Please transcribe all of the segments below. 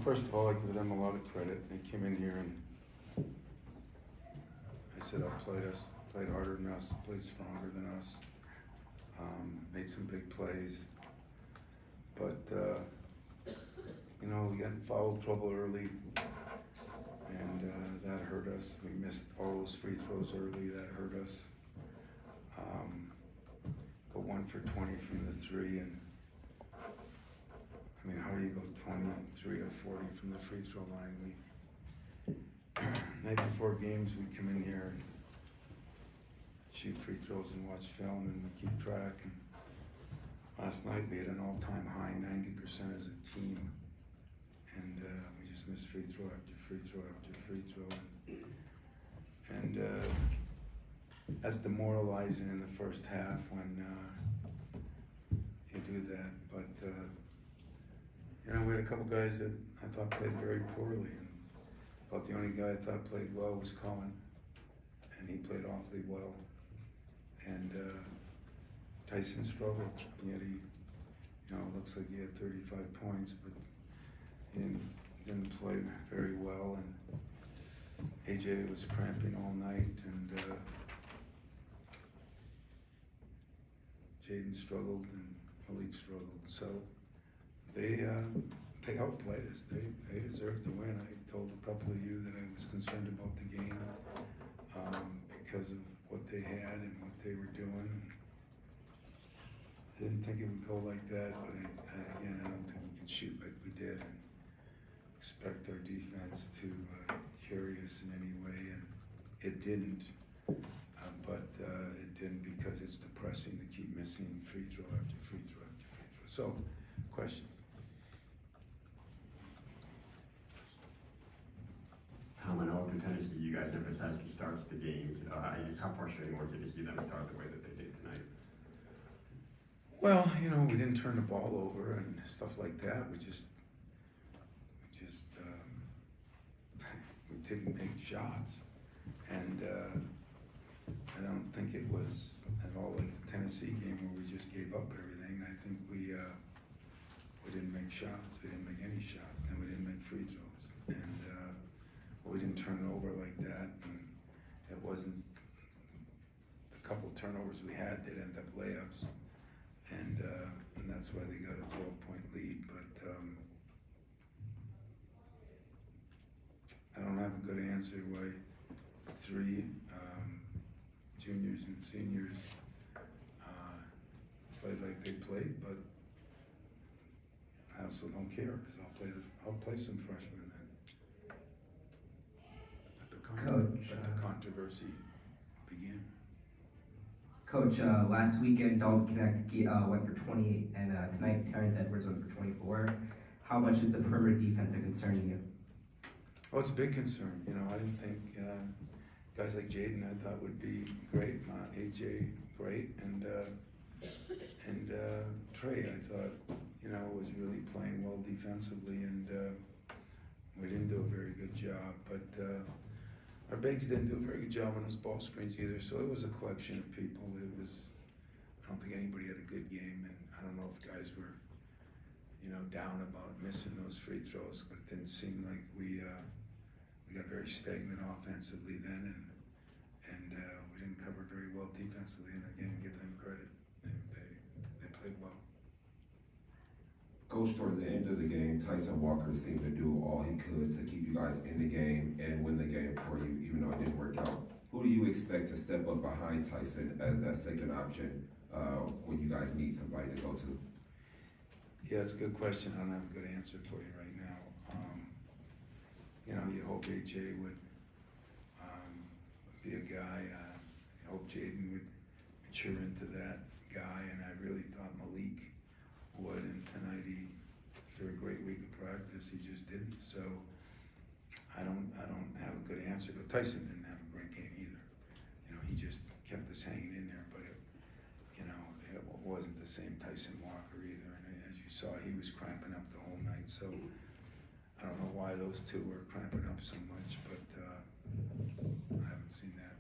first of all, I give them a lot of credit. They came in here and I said outplayed us, played harder than us, played stronger than us, made some big plays. But, you know, we got in foul trouble early, and that hurt us. We missed all those free throws early, that hurt us. Go 1 for 20 from the three, and I mean, how do you go 23 or 40 from the free throw line? Night before games, we come in here and shoot free throws and watch film, and we keep track. And last night we had an all-time high 90% as a team, and we just missed free throw after free throw after free throw. And that's demoralizing in the first half when you do that. But you know, we had a couple guys that I thought played very poorly, and about the only guy I thought played well was Colin, and he played awfully well. And Tyson struggled, yet he, you know, looks like he had 35 points, but he didn't play very well. And AJ was cramping all night, and Jaden struggled, and Malik struggled. So they outplayed us. They deserved to win. I told a couple of you that I was concerned about the game because of what they had and what they were doing. I didn't think it would go like that, but again, I don't think we can shoot like we did and expect our defense to carry us in any way, and it didn't. But it didn't because it's depressing to keep missing free throw after free throw after free throw. So, questions? Tom, I know in Tennessee you guys emphasize the starts the games. I guess how frustrating was it to see them start the way that they did tonight? Well, you know, we didn't turn the ball over and stuff like that. We just we didn't make shots, and I don't think it was at all like the Tennessee game where we just gave up everything. I think we didn't make shots. We didn't make any shots. Then we didn't make free throws, and we didn't turn it over like that. And it wasn't the couple turnovers we had that ended up layups, and that's why they got a 12-point lead. But I don't have a good answer why three juniors and seniors played like they played, but I also don't care because I'll play some freshmen then. Let the controversy begin. Coach, last weekend Dalton Connect went for 28, and tonight Terrence Edwards went for 24. How much is the perimeter defense a concern to you? Oh, it's a big concern. You know, I didn't think guys like Jaden I thought would be great, AJ great, and Trey I thought, you know, was really playing well defensively, and we didn't do a very good job. But our bigs didn't do a very good job on those ball screens either. So it was a collection of people. I don't think anybody had a good game, and I don't know if guys were, you know, down about missing those free throws, but it didn't seem like we got very stagnant offensively then, and we didn't cover very well defensively. And again, give them credit; they played well. Coach, towards the end of the game, Tyson Walker seemed to do all he could to keep you guys in the game and win the game for you, even though it didn't work out. Who do you expect to step up behind Tyson as that second option when you guys need somebody to go to? Yeah, it's a good question. I don't have a good answer for you right now. You know, you hope AJ would be a guy. You hope Jaden would mature into that guy, and I really thought Malik would. And tonight, after a great week of practice, he just didn't. So I don't have a good answer. But Tyson didn't have a great game either. You know, he just kept us hanging in there. But it wasn't the same Tyson Walker either. And as you saw, he was cramping up the whole night. So I don't know why those two were cramping up so much, but I haven't seen that.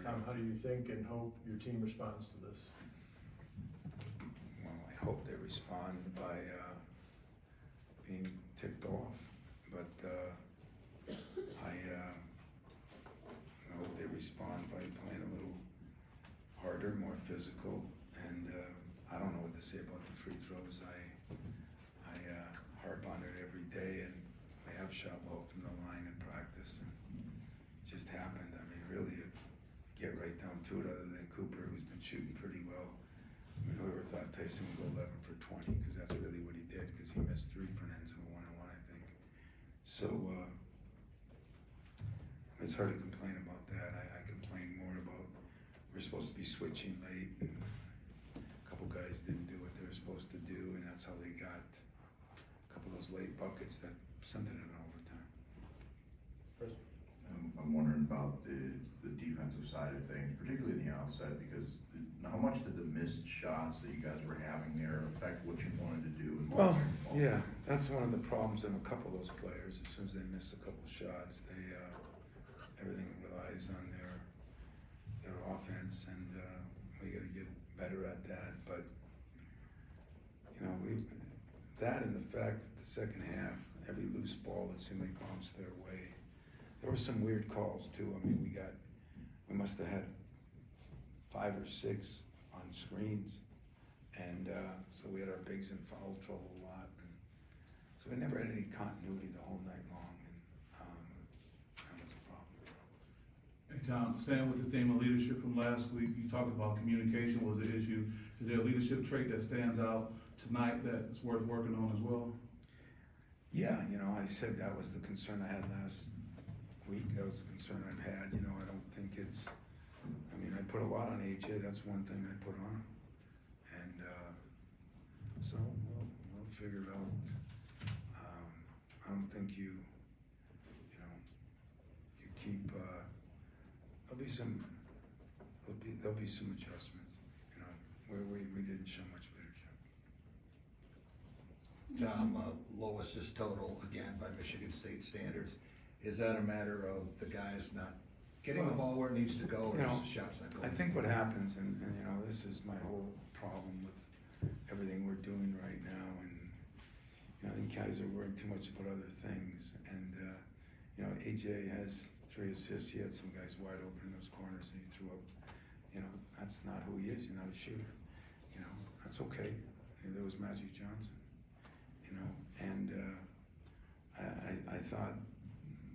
Tom, how do you think and hope your team responds to this? Well, I hope they respond by being ticked off. physical, and I don't know what to say about the free throws. I harp on it every day, and we have shot well from the line in practice, and it just happened. I mean, really, get right down to it, other than Cooper, who's been shooting pretty well. I mean, whoever thought Tyson would go 11 for 20, because that's really what he did, because he missed 3 front ends in a one-on-one, I think. So, it's hard to complain about that. I complain more about we're supposed to be switching late, and a couple guys didn't do what they were supposed to do, and that's how they got a couple of those late buckets that sent it in overtime. I'm wondering about the defensive side of things, particularly in the outset, because how much did the missed shots that you guys were having there affect what you wanted to do? Well, yeah, that's one of the problems in a couple of those players. As soon as they miss a couple shots, they everything relies on their offense, and we got to get better at that. But you know, that and the fact that the second half, every loose ball that seemed like bounced their way. There were some weird calls too. I mean, we must have had 5 or 6 on screens, and so we had our bigs in foul trouble a lot. And so we never had any continuity the whole night long, and that was a problem. Hey Tom, staying with the theme of leadership from last week, you talked about communication was an issue. Is there a leadership trait that stands out tonight that's worth working on as well? Yeah, you know, I said that was the concern I had last week. That was the concern I've had. You know, I don't think it's, I mean, I put a lot on AJ. That's one thing I put on him. And so we'll figure it out. I don't think you keep, there'll be some adjustments, you know, where we didn't show much leadership. Tom, lowest is total again by Michigan State standards. Is that a matter of the guys not getting the ball where it needs to go, or is the shots not going? I think what happens, and you know, this is my whole problem with everything we're doing right now, and you know, I think guys are worrying too much about other things. And you know, AJ has 3 assists. He had some guys wide open in those corners, and he threw up. You know, that's not who he is. You're not a shooter. You know, that's okay. And there was Magic Johnson. You know, and I thought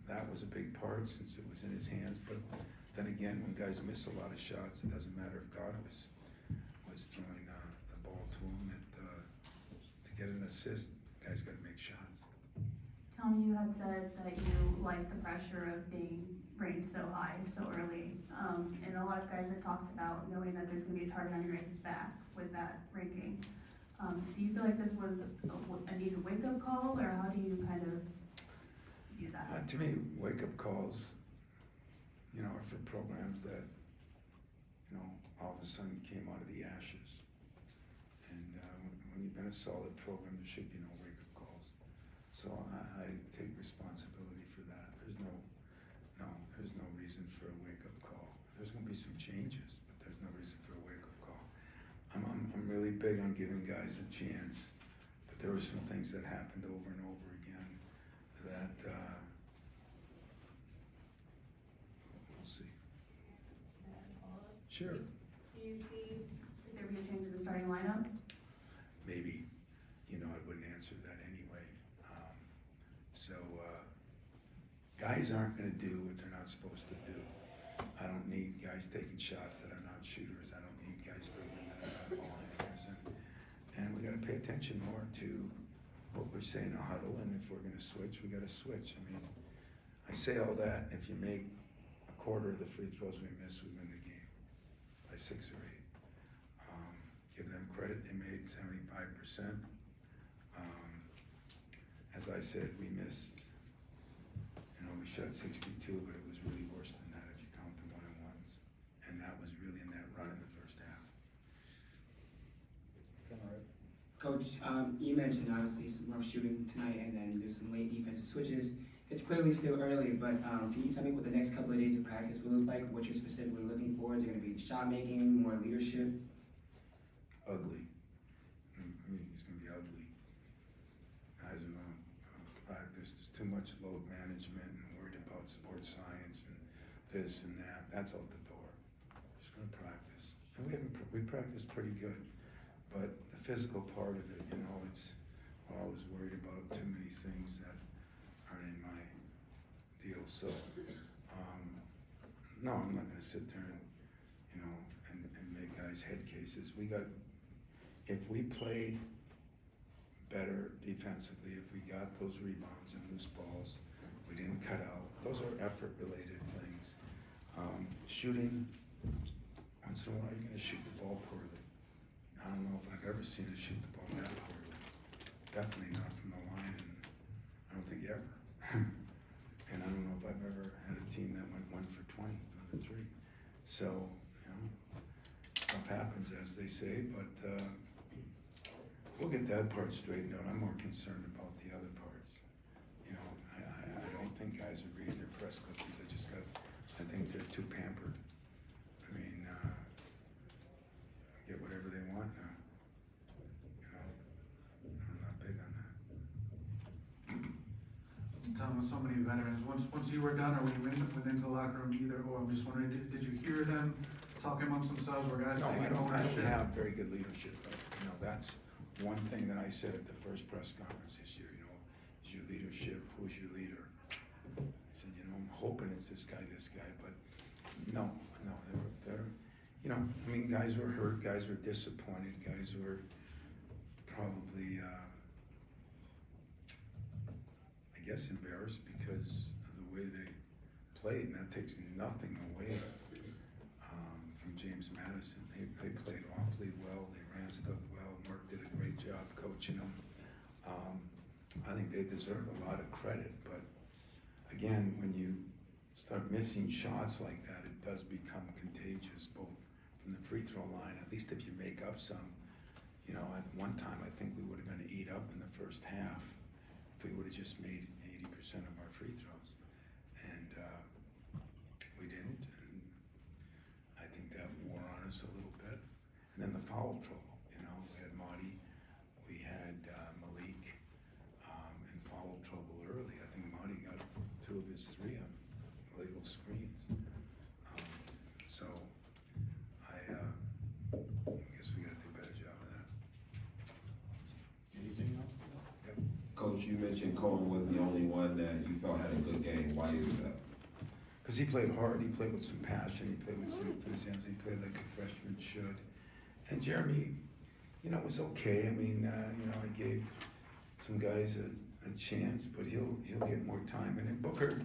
that was a big part since it was in his hands. But then again, when guys miss a lot of shots, it doesn't matter if God was throwing the ball to him. To get an assist, guys got to make shots. Tom, you had said that you liked the pressure of being ranked so high so early, and a lot of guys had talked about knowing that there's going to be a target on your guys' back with that ranking. Do you feel like this was a needed wake-up call, or how do you kind of view that? To me, wake-up calls, you know, are for programs that, you know, all of a sudden came out of the ashes. And when you've been a solid program, there should be no wake-up calls. So I take responsibility for that. There's no reason for a wake-up call. There's going to be some changes, but there's no reason for a wake-up call. I'm really big on giving guys a chance, but there were some things that happened over and over again that we'll see. Sure. Do you see if there be a change in the starting lineup? Maybe. You know, I wouldn't answer that anyway. Guys aren't going to do what they're not supposed to do. I don't need guys taking shots that are not shooters. I don't need guys dribbling that are not ball handlers. And we got to pay attention more to what we're saying in a huddle. And if we're going to switch, we got to switch. I mean, I say all that. If you make a quarter of the free throws we miss, we win the game by 6 or 8. Give them credit. They made 75%. As I said, we missed. You know, we shot 62, but it was really worse than that if you count the one-on-ones. And that was really in that run in the first half. Coach, you mentioned obviously some rough shooting tonight, and then there's some late defensive switches. It's clearly still early, but can you tell me what the next couple of days of practice will look like? What you're specifically looking for? Is it going to be shot making, more leadership? Ugly. I mean, it's going to be ugly. Guys are going to practice. There's too much load management and worried about sports science and this and that. That's out the door. Just going to practice. And we practiced pretty good, but the physical part of it, you know, it's, I was worried about too many things that aren't in my deal. So, no, I'm not gonna sit there and, you know, and make guys head cases. If we play better defensively, if we got those rebounds and loose balls, we didn't cut out. Those are effort-related things. Shooting, once in a while, you're gonna shoot the ball poorly. I don't know if I've ever seen us shoot the ball that poorly. Definitely not from the line, and I don't think ever. And I don't know if I've ever had a team that went 1 for 20 on the 3. So, you know, stuff happens, as they say, but we'll get that part straightened out. I'm more concerned about the other parts. You know, I don't think guys are reading their press clippings. I think they're too pampered. I mean, get whatever they want now. You know, I'm not big on that. Tom, with so many veterans, once you were done or when you went into the locker room, either or, I'm just wondering, did you hear them talking amongst themselves, or guys No, taking I don't ownership? have very good leadership. But, you know, that's one thing that I said at the first press conference this year. You know, is your leadership? Who's your leader? I said, you know, I'm hoping it's this guy, but no, they're, you know, I mean, guys were hurt, guys were disappointed, guys were probably, I guess, embarrassed because of the way they played, and that takes nothing away from James Madison. They played awfully well, they ran stuff well, Mark did a great job coaching them. I think they deserve a lot of credit, but again, when you start missing shots like that, it does become contagious, both from the free throw line, at least if you make up some. You know, at one time, I think we would have been eat up in the first half if we would have just made 80% of our free throws. And we didn't, and I think that wore on us a little bit. And then the foul trouble, you know, we had Marty, we had Malik in foul trouble early. I think Marty got 2 of his 3 on illegal screens. So I guess we gotta do a better job of that. Anything else? Yep. Coach, you mentioned Cohen was the only one that you felt had a good game. Why is that? Because he played hard, he played with some passion, he played with some enthusiasm, he played like a freshman should. And Jeremy, you know, was okay. I mean, you know, I gave some guys a chance, but he'll get more time. And then Booker,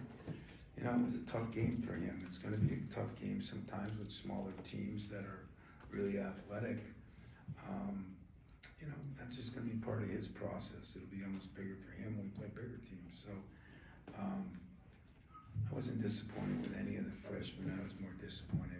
you know, it was a tough game for him. It's going to be a tough game sometimes with smaller teams that are really athletic. You know, that's just going to be part of his process. It'll be almost bigger for him when we play bigger teams. So I wasn't disappointed with any of the freshmen. I was more disappointed